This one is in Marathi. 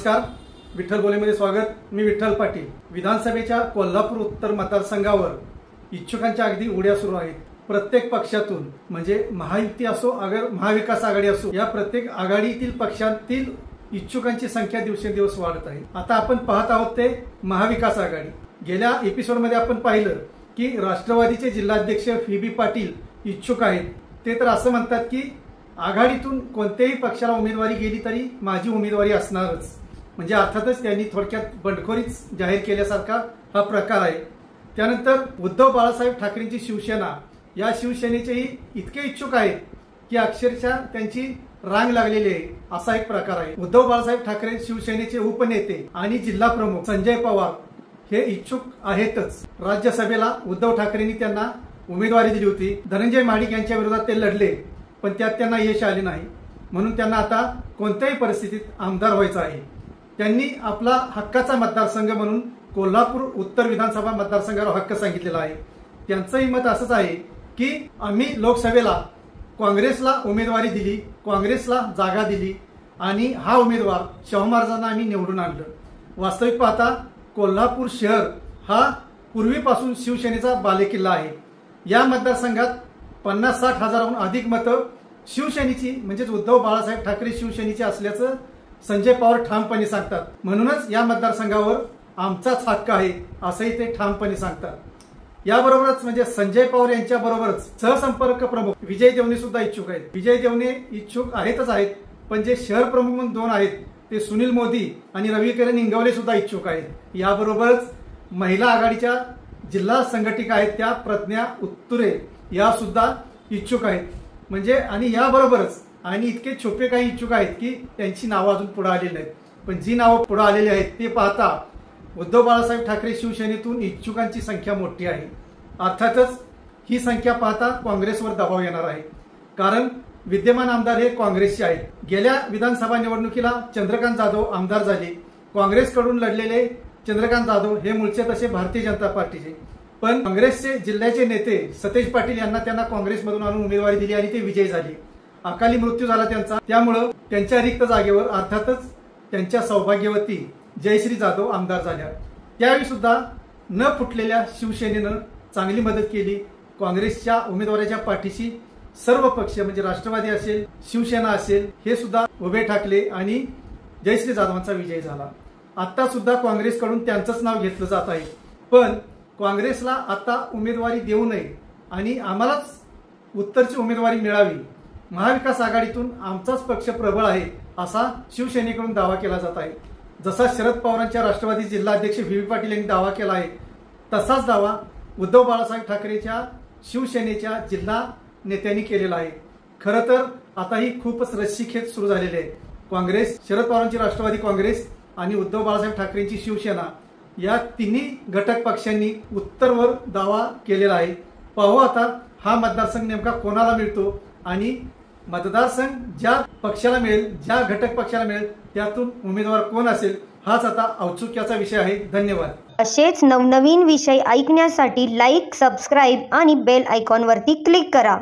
नमस्कार, विठ्ठल बोलेमध्ये स्वागत। मी विठ्ठल पाटील। विधानसभेच्या कोल्हापूर उत्तर मतदारसंघावर इच्छुकांच्या अगदी उड्या सुरू आहेत। प्रत्येक पक्षातून म्हणजे महायुती असो अगर महाविकास आघाडी असो, या प्रत्येक आघाडीतील पक्षांतील इच्छुकांची संख्या दिवसेंदिवस वाढत आहे। आता आपण पाहत आहोत ते महाविकास आघाडी। गेल्या एपिसोडमध्ये आपण पाहिलं की राष्ट्रवादीचे जिल्हाध्यक्ष फीबी पाटील इच्छुक आहेत। ते तर असं म्हणतात की आघाडीतून कोणत्याही पक्षाला उमेदवारी गेली तरी माझी उमेदवारी असणारच, म्हणजे अर्थातच त्यांनी थोडक्यात बंडखोरीच जाहीर केल्यासारखा हा प्रकार आहे। त्यानंतर उद्धव बाळासाहेब ठाकरेंची शिवसेना, या शिवसेनेचेही इतके इच्छुक आहेत की अक्षरशः त्यांची रांग लागलेली आहे, असा एक प्रकार आहे। उद्धव बाळासाहेब ठाकरे शिवसेनेचे उपनेते आणि जिल्हा प्रमुख संजय पवार हे इच्छुक आहेतच। राज्यसभेला उद्धव ठाकरेंनी त्यांना उमेदवारी दिली होती। धनंजय महाडिक यांच्या विरोधात ते लढले, पण त्यात त्यांना यश आले नाही, म्हणून त्यांना आता कोणत्याही परिस्थितीत आमदार व्हायचं आहे। त्यांनी आपला हक्काचा मतदारसंघ म्हणून कोल्हापूर उत्तर विधानसभा मतदारसंघावर हक्क सांगितलेला आहे। त्यांचंही मत असंच आहे की आम्ही लोकसभेला काँग्रेसला उमेदवारी दिली, काँग्रेसला जागा दिली आणि हा उमेदवार शाहू महाराजांना आम्ही निवडून आणलं। वास्तविक पाहता कोल्हापूर शहर हा पूर्वीपासून शिवसेनेचा बालेकिल्ला आहे। या मतदारसंघात 50-60 हजाराहून अधिक मतं शिवसेनेची म्हणजेच उद्धव बाळासाहेब ठाकरे शिवसेनेची असल्याचं संजय पवार ठामपणे सांगतात। म्हणूनच या मतदारसंघावर आमचाच हक्क आहे असंही ते ठामपणे सांगतात। याबरोबरच म्हणजे संजय पवार यांच्या बरोबरच सहसंपर्क प्रमुख विजय देवणे सुद्धा इच्छुक आहेत। विजय देवणे इच्छुक आहेतच आहेत, पण जे शहर प्रमुख म्हणून दोन आहेत ते सुनील मोदी आणि रविकिरण इंगवले सुद्धा इच्छुक आहेत। याबरोबरच महिला आघाडीच्या जिल्हा संघटिका आहेत त्या प्रज्ञा उत्तुरे या सुद्धा इच्छुक आहेत। म्हणजे आणि याबरोबरच आणि इतके छोटे काही इच्छुक आहेत की त्यांची नावं अजून पुढे आलेली नाहीत, पण जी नावं पुढे आलेली आहेत ते पाहता उद्धव बाळासाहेब ठाकरे शिवसेनेतून इच्छुकांची संख्या मोठी आहे। अर्थातच ही संख्या पाहता काँग्रेसवर दबाव येणार आहे, कारण विद्यमान आमदार हे काँग्रेसचे आहेत। गेल्या विधानसभा निवडणुकीला चंद्रकांत जाधव आमदार झाले। काँग्रेसकडून लढलेले चंद्रकांत जाधव हे मूळचे तसे भारतीय जनता पार्टीचे, पण काँग्रेसचे जिल्ह्याचे नेते सतेज पाटील यांना त्यांना काँग्रेसमधून आणून उमेदवारी दिली आणि ते विजयी झाले। अकाली मृत्यू झाला त्यांचा, त्यामुळे त्यांच्या रिक्त जागेवर अर्थातच त्यांच्या सौभाग्यवती जयश्री जाधव आमदार झाल्या। त्यावेळी सुद्धा न फुटलेल्या शिवसेनेनं चांगली मदत केली। काँग्रेसच्या उमेदवाराच्या पाठीशी सर्व पक्ष म्हणजे राष्ट्रवादी असेल, शिवसेना असेल हे सुद्धा उभे ठाकले आणि जयश्री जाधवांचा विजय झाला। आता सुद्धा काँग्रेसकडून त्यांचंच नाव घेतलं जात आहे, पण काँग्रेसला आता उमेदवारी देऊ नये आणि आम्हालाच उत्तरची उमेदवारी मिळावी, महाविकास आघाडीतून आमचाच पक्ष प्रबळ आहे असा शिवसेनेकडून दावा केला जात आहे। जसा शरद पवारांच्या राष्ट्रवादी जिल्हाध्यक्ष फीबी पाटील यांनी दावा केला आहे, तसाच दावा उद्धव बाळासाहेब ठाकरेच्या शिवसेनेच्या जिल्हा नेत्यांनी केलेला आहे। खरं तर आता ही खूपच रस्सीखेच सुरू झालेली आहे। काँग्रेस, शरद पवारांची राष्ट्रवादी काँग्रेस आणि उद्धव बाळासाहेब ठाकरेंची शिवसेना या तिन्ही घटक पक्षांनी उत्तरवर दावा केलेला आहे। पाहू आता हा मतदारसंघ नेमका कोणाला मिळतो आणि मतदारसंघ ज्या पक्षाला मिळेल, ज्या घटक पक्षाला मिळेल त्यातून उमेदवार कोण असेल हाच आता औत्सुक्याचा विषय आहे। धन्यवाद। असेच नवनवीन विषय ऐकण्यासाठी लाईक, सबस्क्राईब आणि बेल आयकॉनवरती क्लिक करा।